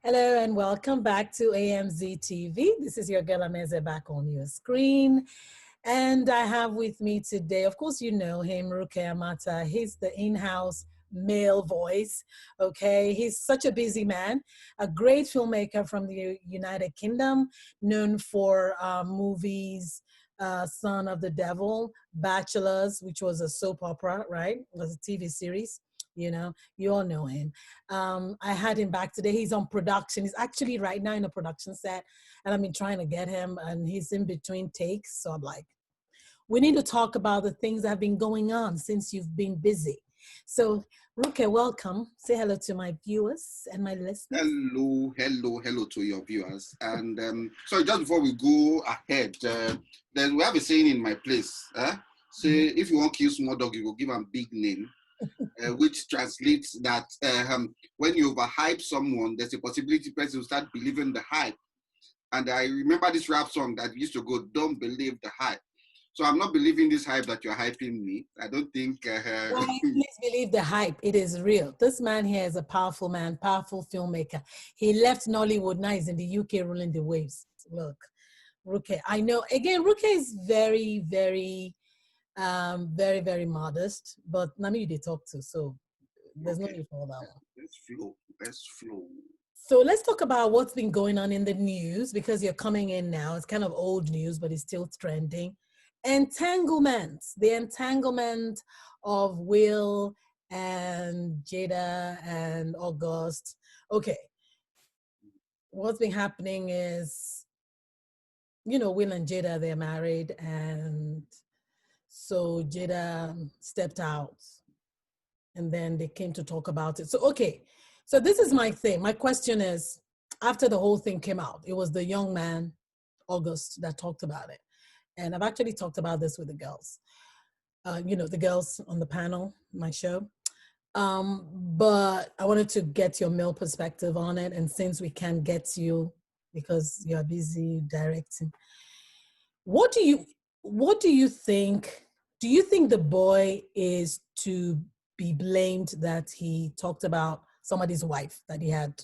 Hello and welcome back to AMZ TV. This is your girl Ameze back on your screen. And I have with me today, of course, you know him, Ruke Amata. He's the in-house male voice, okay? He's such a busy man, a great filmmaker from the United Kingdom, known for movies, Son of the Devil, Bachelors, which was a soap opera, right? It was a TV series. You all know him. I had him back today. He's on production. He's actually right now in a production set, and I've been trying to get him, and he's in between takes. So I'm like, we need to talk about the things that have been going on since you've been busy. So, Ruke, welcome. Say hello to my viewers and my listeners. Hello to your viewers. And sorry, just before we go ahead, we have a saying in my place. Say, if you want to kill small dog, you will give them big name. Which translates that when you overhype someone, there's a possibility person will start believing the hype. And I remember this rap song that used to go, "Don't believe the hype." So I'm not believing this hype that you're hyping me. I don't think... Please believe the hype. It is real. This man here is a powerful man, powerful filmmaker. He left Nollywood, now he's in the UK ruling the waves. Look, Ruke, I know. Again, Ruke is very, very modest, but Nami they talk to, so there's no need for all that one. Let's flow. So let's talk about what's been going on in the news, because you're coming in now. It's kind of old news, but it's still trending. The entanglement of Will and Jada and August. Okay, what's been happening is, Will and Jada, they're married, and so Jada stepped out, and then they came to talk about it. So, okay. So this is my thing. My question is, after the whole thing came out, it was the young man, August, that talked about it. And I've actually talked about this with the girls. The girls on the panel, my show. But I wanted to get your male perspective on it. And since we can't get you because you're busy directing, what do you think? Do you think the boy is to be blamed that he talked about somebody's wife that he had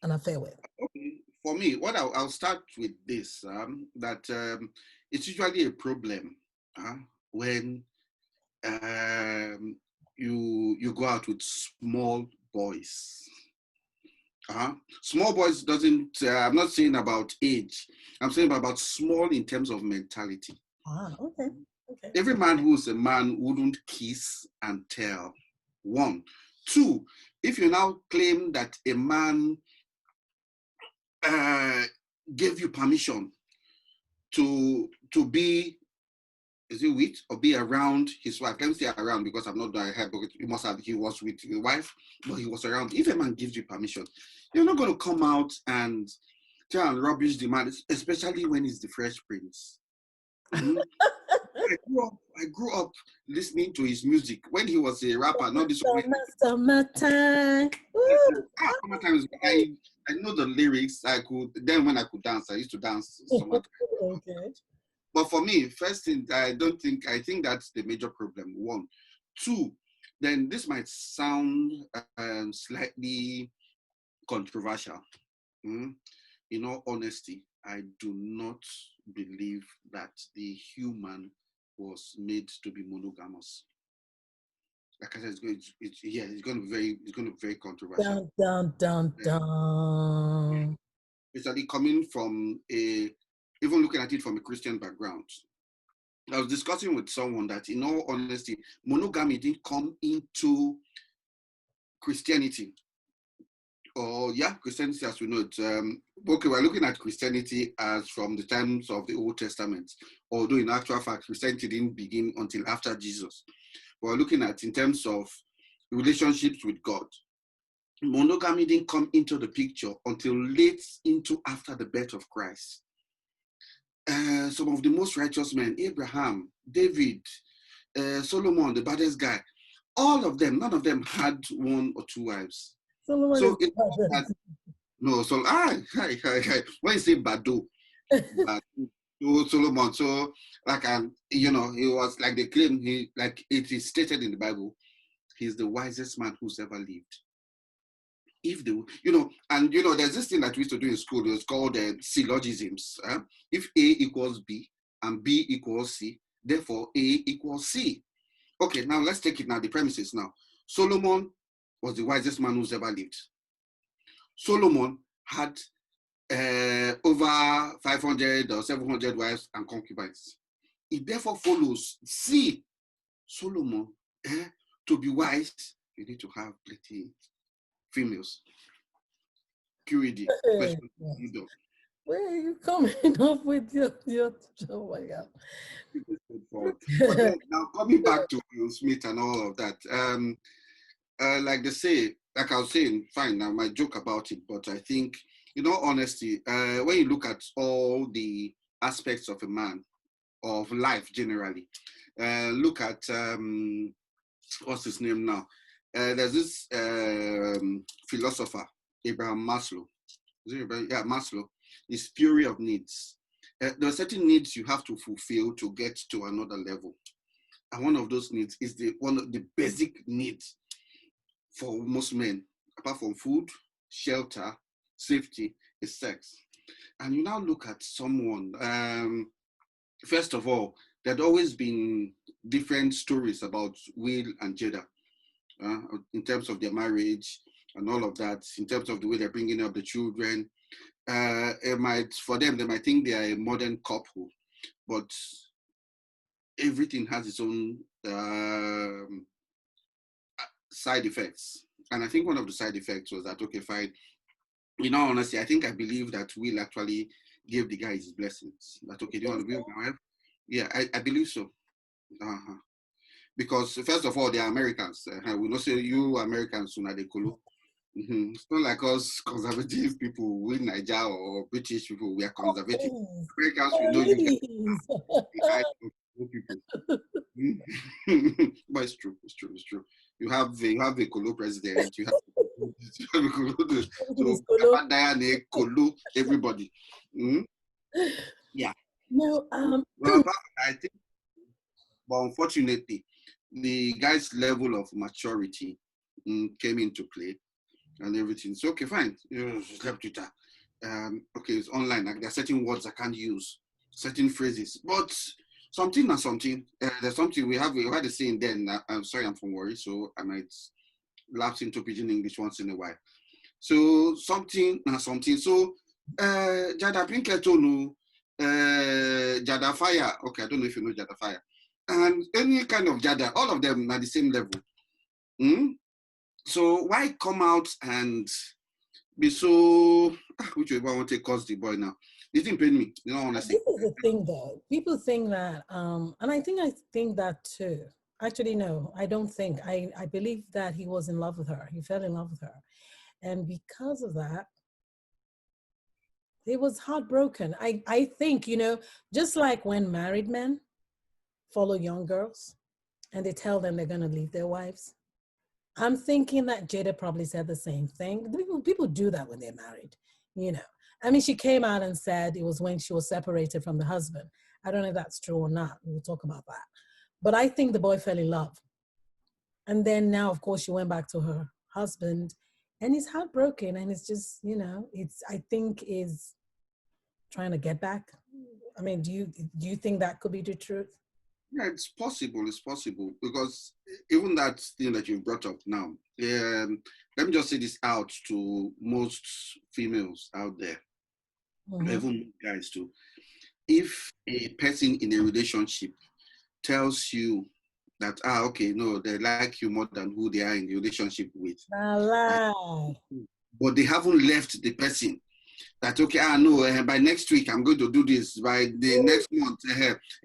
an affair with? Okay. For me, what I'll start with this, that it's usually a problem when you go out with small boys. Small boys doesn't, I'm not saying about age, I'm saying about small in terms of mentality. Okay. Every man who's a man wouldn't kiss and tell. 1. 2, if you now claim that a man gave you permission to be, is it with or be around his wife? Let me say around, because I'm not there. He was with his wife, but he was around. If a man gives you permission, you're not going to come out and try and rubbish the man, especially when he's the Fresh Prince. I grew up listening to his music when he was a rapper, not this one. Summertime. Sometimes I know the lyrics. When I could dance, I used to dance. Okay. But for me, first thing, I think that's the major problem. 1. 2, then this might sound slightly controversial. In all honesty, I do not believe that the human was made to be monogamous. Like I said, it's going to be very controversial. Dun. Especially coming from even looking at it from a Christian background. I was discussing with someone that, in all honesty, monogamy didn't come into Christianity. Christianity as we know it. We're looking at Christianity as from the times of the Old Testament, although in actual fact, Christianity didn't begin until after Jesus. We're looking at in terms of relationships with God. Monogamy didn't come into the picture until late into after the birth of Christ. Some of the most righteous men, Abraham, David, Solomon, the baddest guy, all of them, none of them had 1 or 2 wives. Solomon so it's not that, no, so when you say Bado, Solomon, so he was like they claim it is stated in the Bible, he's the wisest man who's ever lived. if they, and there's this thing that we used to do in school. It was called syllogisms. If A equals B and B equals C, therefore A equals C. Okay, now let's take it now. The premises now. Solomon was the wisest man who's ever lived. Solomon had over 500 or 700 wives and concubines. It therefore follows, see, Solomon, to be wise, you need to have plenty females. QED. Question. Where are you coming up with your oh my God. But then now coming back to Will Smith and all of that, like they say, like I was saying, fine, I might joke about it, but I think, in all honesty, when you look at all the aspects of a man, of life generally, look at, what's his name now? There's this philosopher, Abraham Maslow. Yeah, Maslow. His theory of needs. There are certain needs you have to fulfill to get to another level. And one of those needs is one of the basic needs for most men, apart from food, shelter, safety, is sex. And you now look at someone, first of all, there had always been different stories about Will and Jada in terms of their marriage and all of that, in terms of the way they're bringing up the children. For them, they might think they are a modern couple, but everything has its own side effects. And I think one of the side effects was that, okay, fine. In all honesty, I believe that Will actually gave the guy his blessings. That, okay, do you want to be with my wife? Yeah, I believe so. Because first of all, they are Americans. We don't say you Americans, they colo. It's not like us conservative people, we Niger or British people, we are conservative. Americans, we know you guys people. But it's true. You have a Kolo president, you have a Kolo, so Diane, Kolo, everybody. Yeah. No, well, I think, but unfortunately, the guy's level of maturity came into play. And everything. So okay, fine. Slept with her. Okay, it's online. Like there are certain words I can't use, certain phrases. But something and something. There's something we had a saying then. I'm sorry, I'm from Warri, so I might lapse into pidgin English once in a while. So something and something. So Jada Pinketonu, Jada Fire. Okay, I don't know if you know Jada Fire. And any kind of Jada, all of them are the same level. So why come out and be so, which way I want to cause the boy now? It didn't pain me, honestly. This is the thing though. People think that, and I think that too. Actually, no, I don't think. I believe that he was in love with her. He fell in love with her. And because of that, he was heartbroken. I think, just like when married men follow young girls and they tell them they're going to leave their wives. I'm thinking that Jada probably said the same thing. People do that when they're married, I mean, she came out and said it was when she was separated from the husband. I don't know if that's true or not. We'll talk about that. But I think the boy fell in love. And then now, of course, she went back to her husband and he's heartbroken. And it's just, I think is trying to get back. I mean, do you think that could be the truth? Yeah, it's possible. It's possible because even that thing that you brought up now, let me just say this out to most females out there, even guys too. If a person in a relationship tells you that, okay, no, they like you more than who they are in the relationship with, but they haven't left the person, that okay, no, by next week I'm going to do this. By the next month,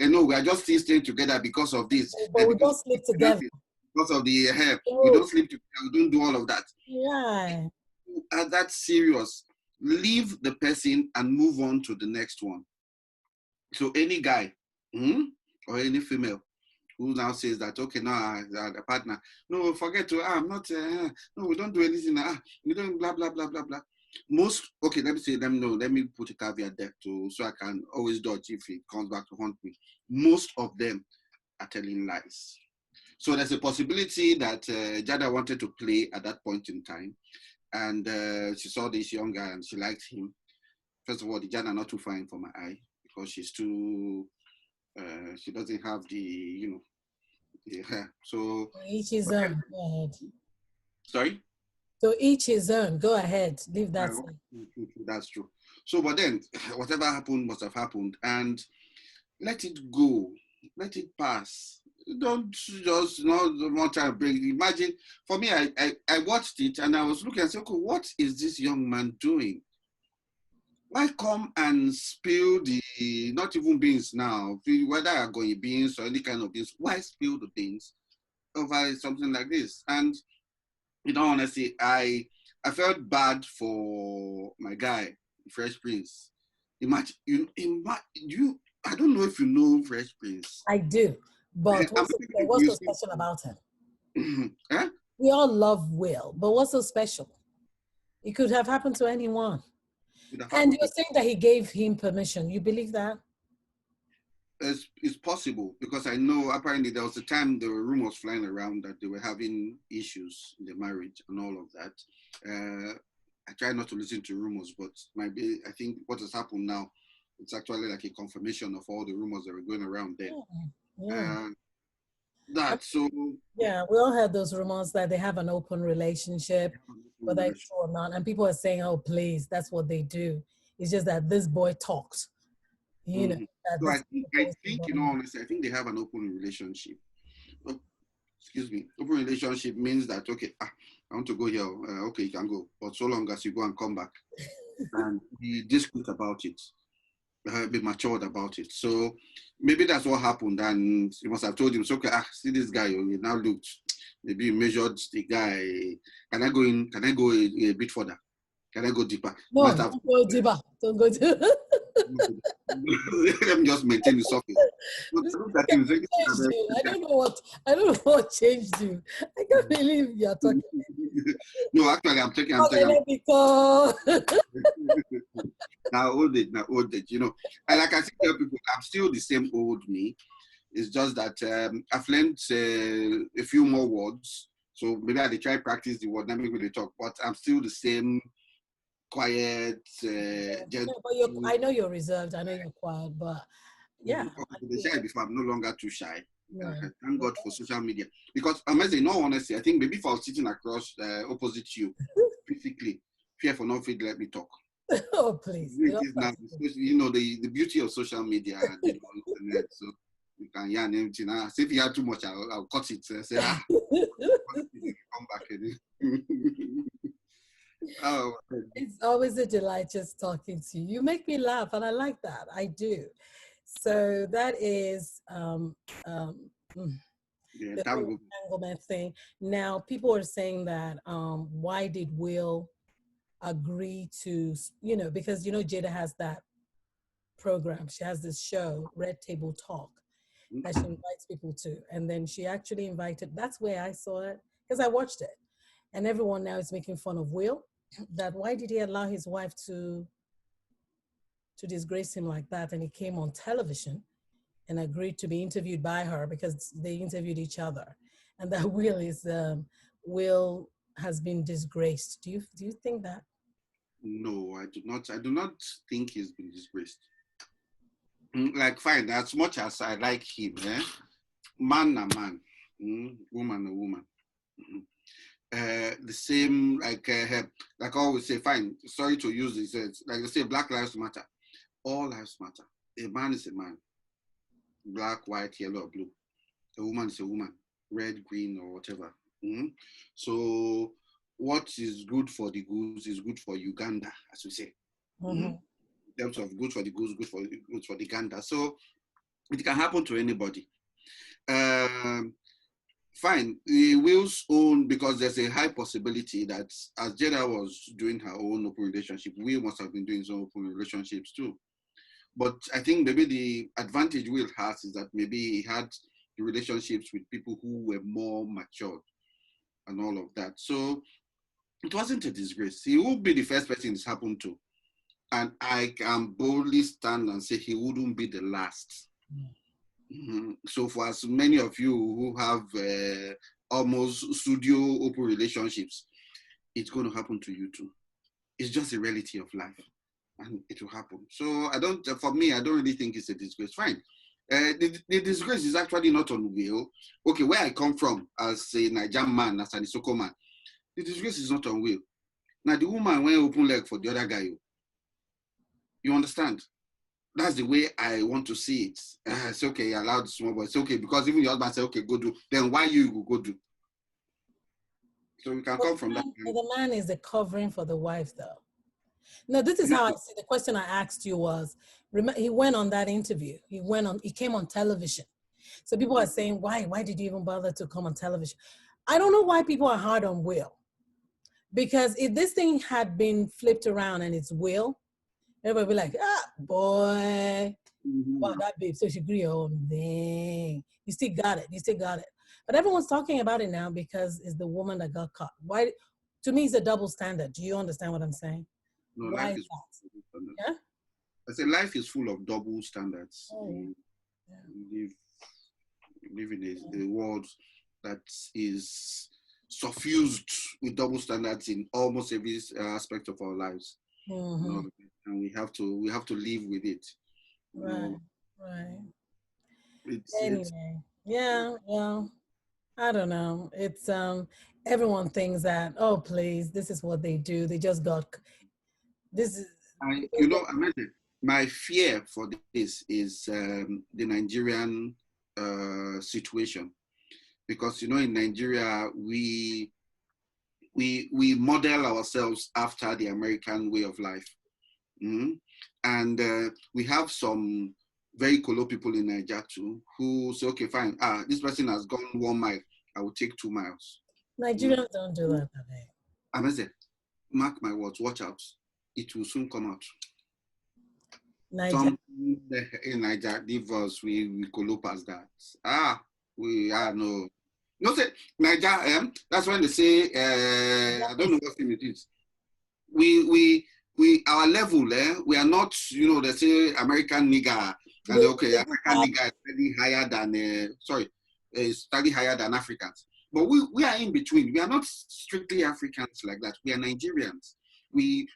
no, we are just still staying together because of this. But we don't sleep together. Because of the we don't sleep together. We don't do all of that. Yeah. Are that serious? Leave the person and move on to the next one. So any guy or any female who now says that, okay, no, the partner, no, forget to, I'm not, no, we don't do anything, we don't blah, blah, blah, blah, blah. Let me put a caveat there so I can always dodge if it comes back to haunt me. Most of them are telling lies. So there's a possibility that Jada wanted to play at that point in time. and she saw this young guy and she liked him. First of all, the Jana not too fine for my eye because she's too. She doesn't have the, yeah. So Each his own. Go ahead. sorry. So each his own. Go ahead. Leave that. That's true. So, but then whatever happened must have happened, and let it go, let it pass. Don't just not want to bring. Imagine for me, I watched it and I was looking and said, okay, what is this young man doing? Why come and spill the not even beans now, whether are going beans or any kind of beans? Why spill the beans over something like this? And in all honesty, I felt bad for my guy, Fresh Prince. Imagine you. I don't know if you know Fresh Prince. I do, but what's so special about him? Huh? We all love Will, but what's so special? It could have happened to anyone. And you're saying that he gave him permission. You believe that? It's possible because I know apparently there was a time there were rumors flying around that they were having issues in the marriage and all of that. I try not to listen to rumors, but maybe I think what has happened now, it's actually like a confirmation of all the rumors that were going around then. Yeah. Yeah, we all had those rumors that they have an open relationship, whether it's true or not. And people are saying, oh, please, that's what they do. It's just that this boy talks. You know. So I think, in all honesty, I think they have an open relationship. Excuse me. Open relationship means that, okay, I want to go here. Okay, you can go. But so long as you go and come back. And be discreet about it. Be matured about it. So maybe that's what happened. And you must have told him, so, okay, see this guy, you now looked. Maybe you measured the guy. Can I go a bit further? Can I go deeper? No, don't go deeper. Don't go deeper. Let me just maintain the surface. I don't know what changed you. I can't believe you're talking. No, actually, I'm taking. Now old age, you know. And like I tell people, I'm still the same old me. It's just that I've learned a few more words. So maybe I try practice the word, maybe they talk, but I'm still the same quiet, gentle. I know you're reserved. I know you're quiet, but yeah. Shy before, I'm no longer too shy. Thank God for social media. Because Ameze, in all honesty, I think maybe if I was sitting across opposite you, physically, fear for not fit, let me talk. Oh, please. Now, you know, the beauty of social media, you know, internet, so you can yarn everything. So if you have too much, I'll cut it. Say, come back. Oh, it's always a delight just talking to you. You make me laugh, and I like that. I do. So that is the entanglement thing. Now, people are saying that why did Will agree to, because Jada has that program. She has this show, Red Table Talk, that she invites people to, and then she actually invited. That's where I saw it because I watched it, and everyone now is making fun of Will. That why did he allow his wife to disgrace him like that? And he came on television and agreed to be interviewed by her because they interviewed each other, and that Will has been disgraced. Do you think that? No, I do not. I do not think he's been disgraced. Like, fine, as much as I like him, man a man, woman a woman. The same, like I always say, fine, sorry to use this, like they say, Black Lives Matter. All lives matter. A man is a man. Black, white, yellow, or blue. A woman is a woman. Red, green, or whatever. So what is good for the goose is good for Uganda, as we say. In terms of good for the goose, good for the gander. So it can happen to anybody. Fine, Will's own, because there's a high possibility that as Jada was doing her own open relationship, Will must have been doing his own open relationships too. But I think maybe the advantage Will has is that maybe he had the relationships with people who were more matured and all of that. So it wasn't a disgrace. He would be the first person this happened to. And I can boldly stand and say he wouldn't be the last. So for as many of you who have almost studio open relationships, it's going to happen to you too. It's just a reality of life, and it will happen. So for me, I don't really think it's a disgrace. Fine. The disgrace is actually not on will. Okay, where I come from as a Nigerian man, as an Isoko man, the disgrace is not on will. Now, the woman went open leg for the other guy. You understand? That's the way I want to see it. It's okay, allow the small boy. It's okay, because even your husband said, okay, go do. Then why you go do? So we can come from that. The man is the covering for the wife, though. No, this is how I see the question I asked you was, he went on that interview. He came on television. So people are saying, why did you even bother to come on television? I don't know why people are hard on Will. Because if this thing had been flipped around and it's Will, everybody would be like, boy, wow, that babe, so she agree on thing. You still got it. But everyone's talking about it now because it's the woman that got caught. Why? To me, it's a double standard. Do you understand what I'm saying? No, Why life is that? Yeah? I say life is full of double standards. Oh, yeah. We live in a world that is suffused with double standards in almost every aspect of our lives. Mm-hmm. And we have to live with it. Right. It's Yeah, well, I don't know. It's everyone thinks that, oh please, this is what they do. They just got this is my fear for this is the Nigerian situation, because in Nigeria we model ourselves after the American way of life. Mm-hmm. And we have some very colo people in Nigeria too who say, okay, fine, this person has gone 1 mile, I will take 2 miles. Nigerians don't do that. Ameze, mark my words, watch out. It will soon come out. Some in Nigeria divorce, we colo past that. No say Nigeria, that's when they say I don't know what thing it is. We our level, we are not, they say American nigger, and okay, American nigger is slightly higher than is slightly higher than Africans. But we are in between. We are not strictly Africans like that. We are Nigerians. We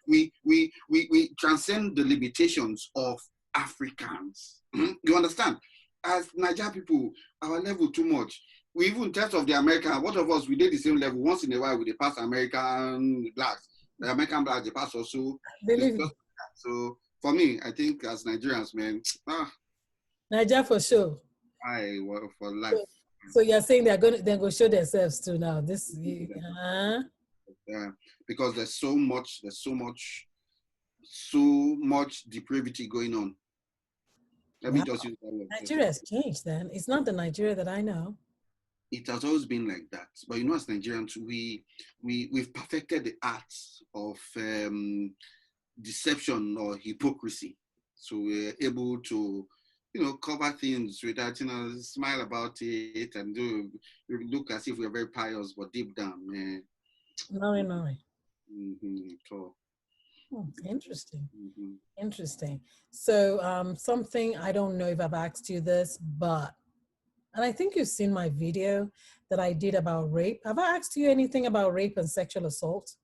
transcend the limitations of Africans. You understand? As Nigerian people, our level too much. We even in terms of the American, what of us, we did the same level. Once in a while, we pass American blacks. The American blacks, they pass also. So for me, I think as Nigerians, man, Nigeria for sure. For life. So you're saying they're going show themselves too now. Yeah, because there's so much depravity going on. Let me just use that word. Nigeria has changed then. It's not the Nigeria that I know. It has always been like that. But as Nigerians, we've perfected the art of deception or hypocrisy. So we're able to, cover things without, smile about it and look as if we're very pious, but deep down, No. Interesting. Interesting. So something, I don't know if I've asked you this, and I think you've seen my video that I did about rape. Have I asked you anything about rape and sexual assault?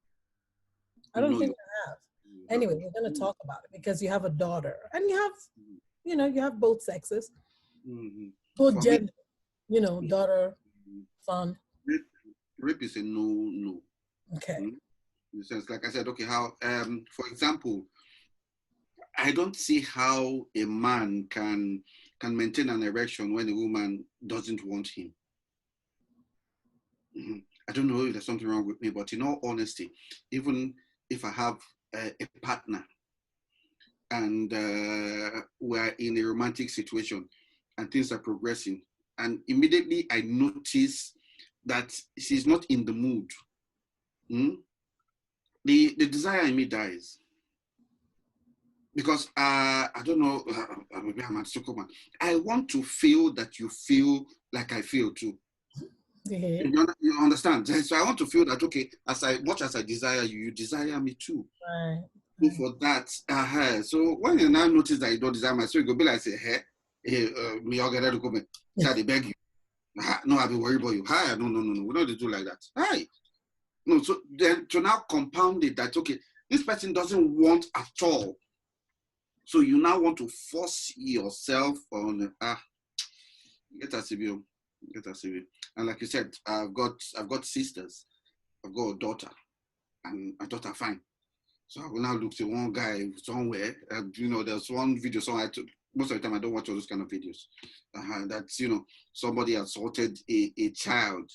I don't think I have. Anyway, we're going to talk about it because you have a daughter and you have, you have both sexes, both gender, daughter, son. Rape is a no. Okay. In the sense, like I said, okay, how, for example, I don't see how a man can maintain an erection when a woman doesn't want him. I don't know if there's something wrong with me, but in all honesty, even if I have a partner and we're in a romantic situation and things are progressing, and immediately I notice that she's not in the mood, the desire in me dies. Because I don't know, maybe I'm a Soko man. I want to feel that you feel like I feel too. Yeah. You understand? So I want to feel that, okay, as much as I desire you, you desire me too. Right. So for that, so when you now notice that you don't desire my soul, you go be like, say, me all get to come. Say, they beg you. No, I've been worried about you. Hi, no. We don't do like that. Hi. No, so then to now compound it that, okay, this person doesn't want at all. So you now want to force yourself on, get a civil, get a civil. And like you said, I've got sisters, I've got a daughter, and a daughter fine. So I will now look to one guy somewhere. There's one video somewhere I took. Most of the time, I don't watch all those kind of videos. That's, somebody assaulted a child.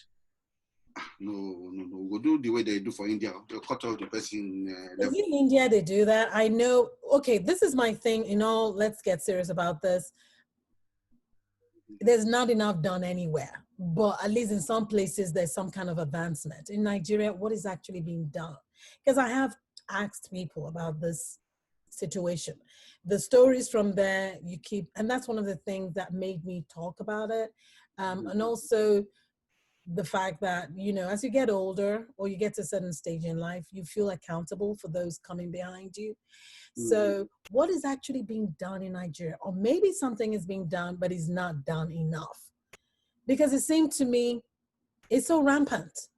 No. We'll do the way they do for India. They'll cut off the person. Is it in India they do that? I know. Okay, this is my thing. Let's get serious about this. There's not enough done anywhere, but at least in some places there's some kind of advancement. In Nigeria, what is actually being done? Because I have asked people about this situation. The stories from there you keep, and that's one of the things that made me talk about it. And also the fact that, as you get older or you get to a certain stage in life, you feel accountable for those coming behind you. So what is actually being done in Nigeria? Or maybe something is being done, but is not done enough. Because it seemed to me, it's so rampant.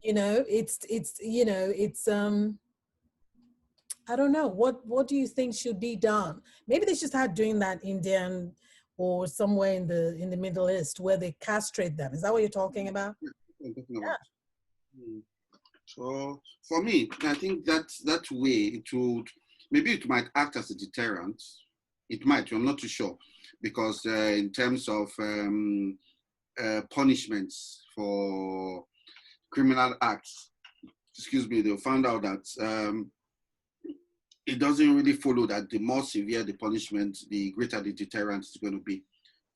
It's I don't know. What do you think should be done? Maybe they should start doing that Indian or somewhere in the Middle East where they castrate them. Is that what you're talking about? Yeah. So for me, I think that way maybe it might act as a deterrent. It might, I'm not too sure, because in terms of punishments for criminal acts, they found out that it doesn't really follow that the more severe the punishment, the greater the deterrent is going to be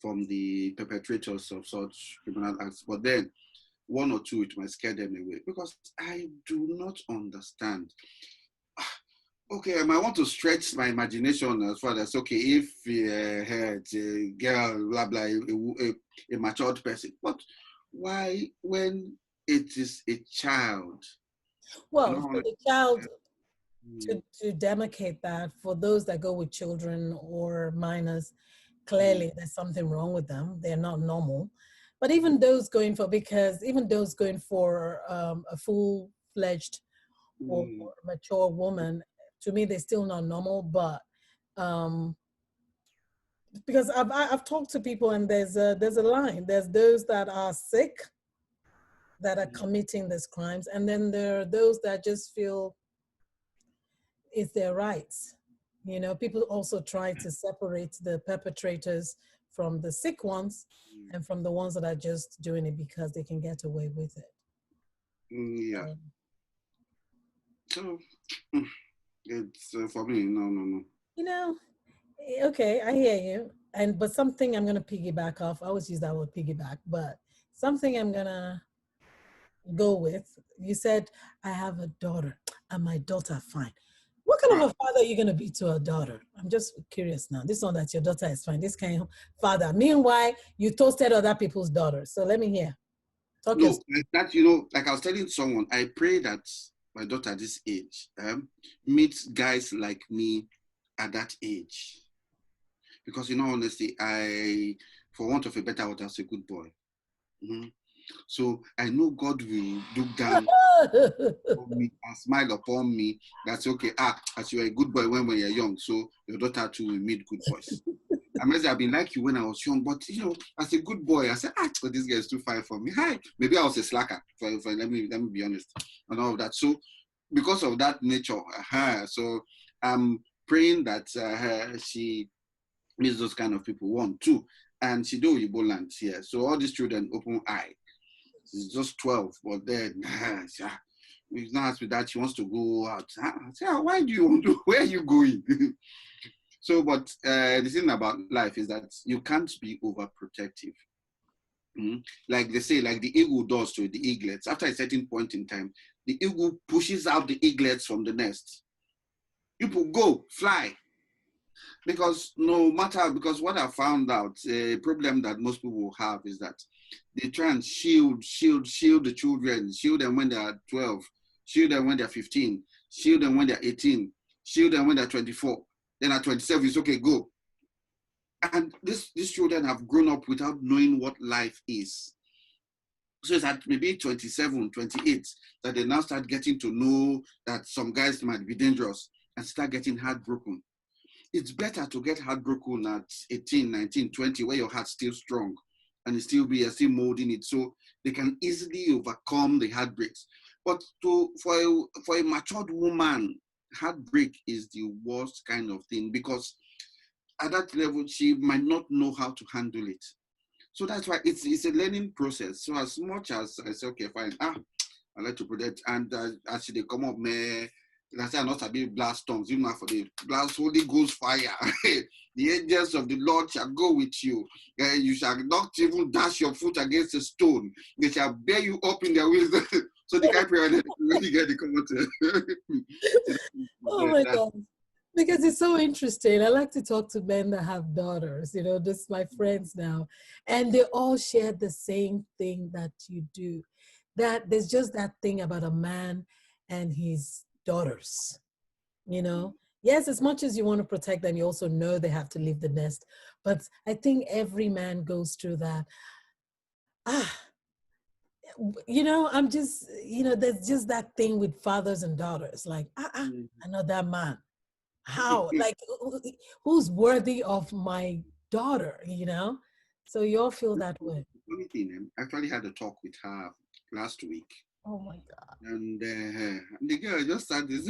from the perpetrators of such criminal acts. But then one or two, it might scare them away, because I do not understand. Okay, I might want to stretch my imagination as far as, okay, if a girl, blah, blah, a matured person, but why when it is a child? Well, for the child, to demarcate that, for those that go with children or minors, clearly there's something wrong with them. They're not normal. But even those going for a full-fledged or mature woman, to me, they're still not normal. But because I've talked to people, and there's a line. There's those that are sick, that are committing these crimes, and then there are those that just feel it's their rights. People also try to separate the perpetrators from the sick ones and from the ones that are just doing it because they can get away with it. Yeah. So it's for me, no. Okay, I hear you. But something I'm gonna piggyback off. I always use that word piggyback, but something I'm gonna go with. You said I have a daughter, and my daughter fine. What kind of a father are you going to be to a daughter? I'm just curious now. This one that your daughter is fine. This kind of father. Meanwhile, you toasted other people's daughters. So let me hear. Like that, like I was telling someone, I pray that my daughter at this age meets guys like me at that age. Because, honestly, for want of a better word, I was a good boy. So I know God will look down on me and smile upon me. That's okay. As you were a good boy when you're young, so your daughter too will meet good boys. Ameze, I've been like you when I was young, but as a good boy, I said, this guy is too fine for me. Hi, maybe I was a slacker. Let me be honest, and all of that. So because of that nature, so I'm praying that she meets those kind of people. 1, 2, and she do Igbo land here. So all these children open eye. She's just 12, but then we've not asked me that she wants to go out. I say, why do you want to? Where are you going? So, but the thing about life is that you can't be overprotective. Like they say, like the eagle does to the eaglets. After a certain point in time, the eagle pushes out the eaglets from the nest. People go, fly. Because what I found out, a problem that most people have is that they try and shield the children, shield them when they are 12, shield them when they're 15, shield them when they're 18, shield them when they're 24. Then at 27, it's okay, go. And these children have grown up without knowing what life is. So it's at maybe 27, 28 that they now start getting to know that some guys might be dangerous and start getting heartbroken. It's better to get heartbroken at 18, 19, 20, where your heart's still strong and it's still be still molding it, so they can easily overcome the heartbreaks. But for a matured woman, heartbreak is the worst kind of thing, because at that level she might not know how to handle it. So that's why it's a learning process. So as much as I say, okay, fine, I like to protect, and as they come up, man, like I say, I'm not a bit blast tongues, even for the blast Holy Ghost fire. The angels of the Lord shall go with you. You shall not even dash your foot against a stone. They shall bear you up in their wisdom. So the kind of prayer that you really get the comment. Oh my God. Because it's so interesting. I like to talk to men that have daughters, you know, just my friends now. And they all share the same thing that you do. That there's just that thing about a man and his daughters, you know. Yes, as much as you want to protect them, you also know they have to leave the nest. But I think every man goes through that. Ah, you know, I'm just, you know, there's just that thing with fathers and daughters. Like, another man. How? Like, who's worthy of my daughter, you know? So you all feel that way. Funny thing, I actually had a talk with her last week, Oh my God. and the girl just said this.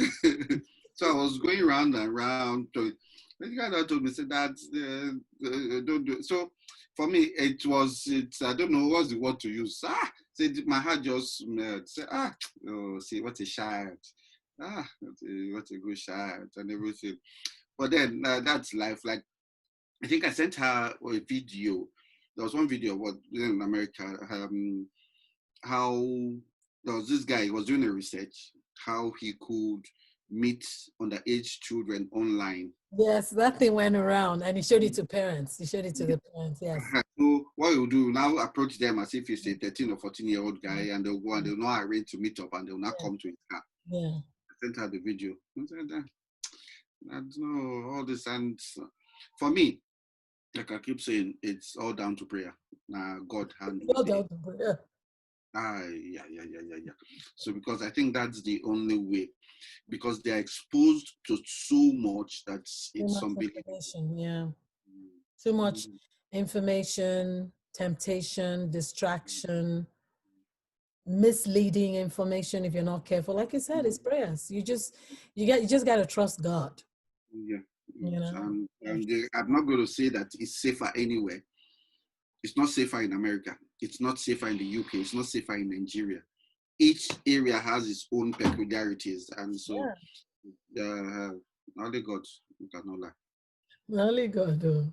So I was going round and round. The guy that told me, said that don't do it. So for me, it's I don't know what's the word to use. Said my heart just said, oh, see, what a child. What a good child and everything. But then that's life. Like, I think I sent her a video. There was one video what in America, how there was this guy, he was doing a research, how he could meet underage children online. Yes, that thing went around and he showed it to parents. He showed it to the parents, yes. So what you do now, approach them as if it's a 13 or 14-year-old guy, and they'll go and they'll not arrange to meet up, and they'll not come to his car. Yeah. I sent her the video. I said, I don't know all this, and for me, like I keep saying, it's all down to prayer. God handles it. Yeah. So because I think that's the only way, because they're exposed to so much that it's unbelievable. Information, yeah. Too much information, temptation, distraction, misleading information if you're not careful. Like you said, it's prayers. You just gotta trust God. Yeah. You know? And I'm not going to say that it's safer anywhere. It's not safer in America. It's not safer in the UK. It's not safer in Nigeria. Each area has its own peculiarities, and so only God cannot lie. Only God. Though.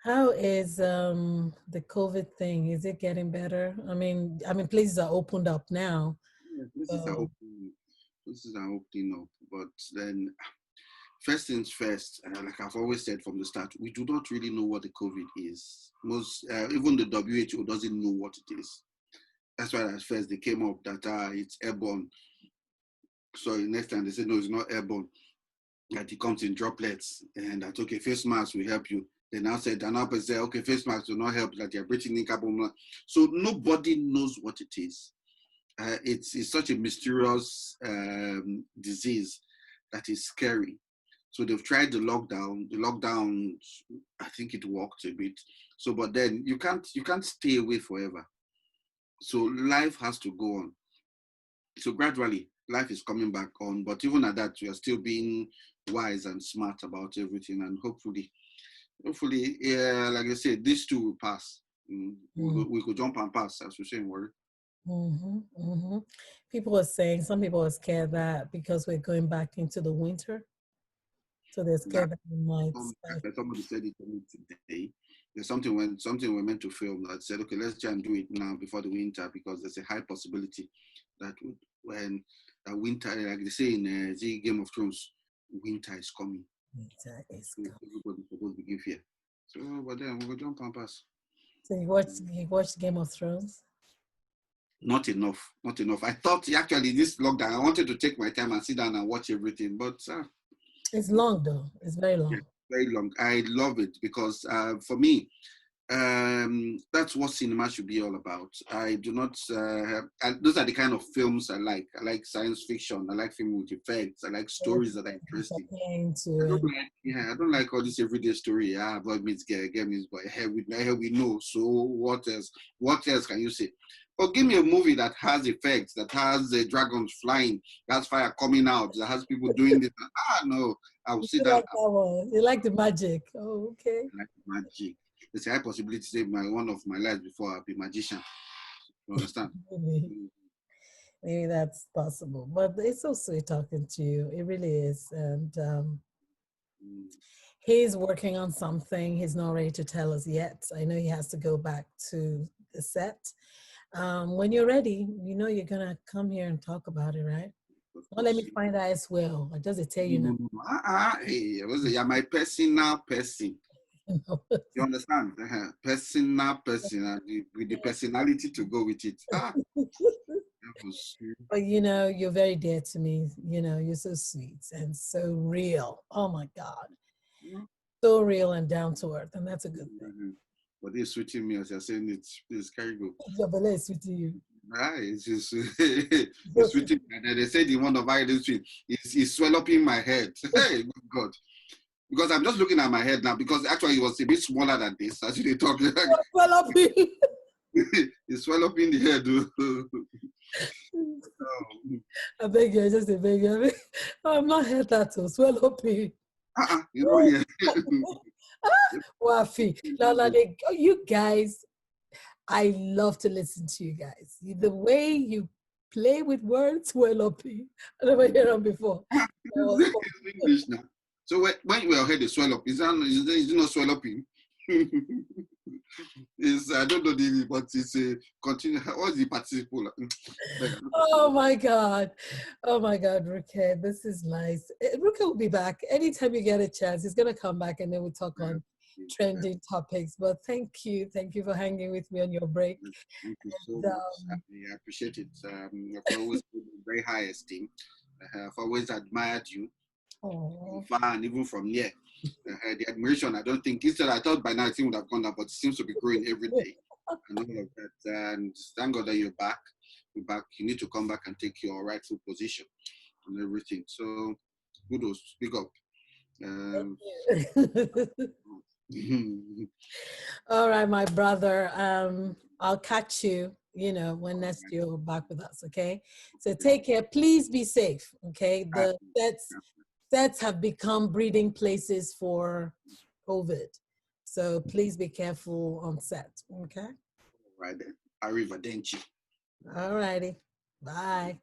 How is the COVID thing? Is it getting better? I mean, places are opened up now. Yeah, places are opening up, but then first things first, like I've always said from the start, we do not really know what the COVID is. Even the WHO doesn't know what it is. That's why at first they came up that it's airborne. So next time they said no, it's not airborne. That it comes in droplets, and that okay, face mask will help you. They now said, and say, okay, face masks will not help, that you're breathing in carbon monoxide. So nobody knows what it is. It's such a mysterious disease that is scary. So they've tried the lockdown. The lockdown, I think it worked a bit. So, but then you can't stay away forever. So life has to go on. So gradually, life is coming back on. But even at that, we are still being wise and smart about everything. And hopefully, like I said, this too will pass. We could jump and pass, as we say in Word. People are saying, some people are scared that because we're going back into the winter, so they're scared that we might. Somebody said it to me today. There's something we're meant to film that said, okay, let's try and do it now before the winter, because there's a high possibility that when winter, like they say in the Game of Thrones, winter is coming. Winter is coming. Everybody's supposed to begin fear. So, but then we'll jump and pass. So you watched Game of Thrones? Not enough. I thought actually this lockdown, I wanted to take my time and sit down and watch everything, but it's long though. It's very long. Yeah, very long. I love it because for me, That's what cinema should be all about. I do not those are the kind of films I like. I like science fiction. I like film with effects. I like stories that are interesting. I don't like, yeah, I don't like all this everyday story. Yeah, boy meets girl, girl meets boy. Here we know. So what else? What else can you say? But give me a movie that has effects, that has dragons flying, that has fire coming out, that has people doing this. No, I will You sit down. like that one? You like the magic? Oh, okay. I like magic. There's a high possibility to say one of my lives before I'll be magician. You understand? Maybe, Mm, maybe that's possible. But it's so sweet talking to you. It really is. And mm. he's working on something. He's not ready to tell us yet. I know he has to go back to the set. When you're ready, you know you're gonna come here and talk about it, right? Of Don't let course. me find out as well. I just tell you No, now. no, no. Hey, you're my personal person. You know? You understand? Personal person, and with the personality to go with it. That was, But you're very dear to me. You're so sweet and so real. Oh my God. you So real and down to earth. And that's a good thing. but they're switching me as you're saying it. Please carry go. Your belly is sweet to you. It's just it's switching. And they said in one of our street, it's swallowing my head. Hey, good God. Because I'm just looking at my head now, because actually it was a bit smaller than this. As you talk, Well, up it's swallowing the head. I beg you, I just beg you. I'm not heard that to swell up. You know, yeah. Wafi. Now, you guys, I love to listen to you guys. The way you play with words, well up. I never heard them before. It's English now. So when you were heard the swell up, is it not swell up? It's I don't know the but it's a continue. What's the participle? Oh my God. Oh my God, Ruke. This is nice. Ruke will be back. Anytime you get a chance, he's going to come back and then we'll talk on trending topics. But thank you. Thank you for hanging with me on your break. Thank you so And, much. I appreciate it. I've always been very high esteem. I've always admired you oh, from far and even from near. The admiration, I don't think, instead, I thought by now it would have gone down, but it seems to be growing every day. And all of that. And thank God that you're back. You're back. You need to come back and take your rightful position and everything. So, kudos, speak up. Um, all right, my brother. I'll catch you, when next you're back with us, okay? So take care. Please be safe, okay? The sets have become breeding places for COVID. So please be careful on set, okay? right then. Arrivederci. All righty. Bye.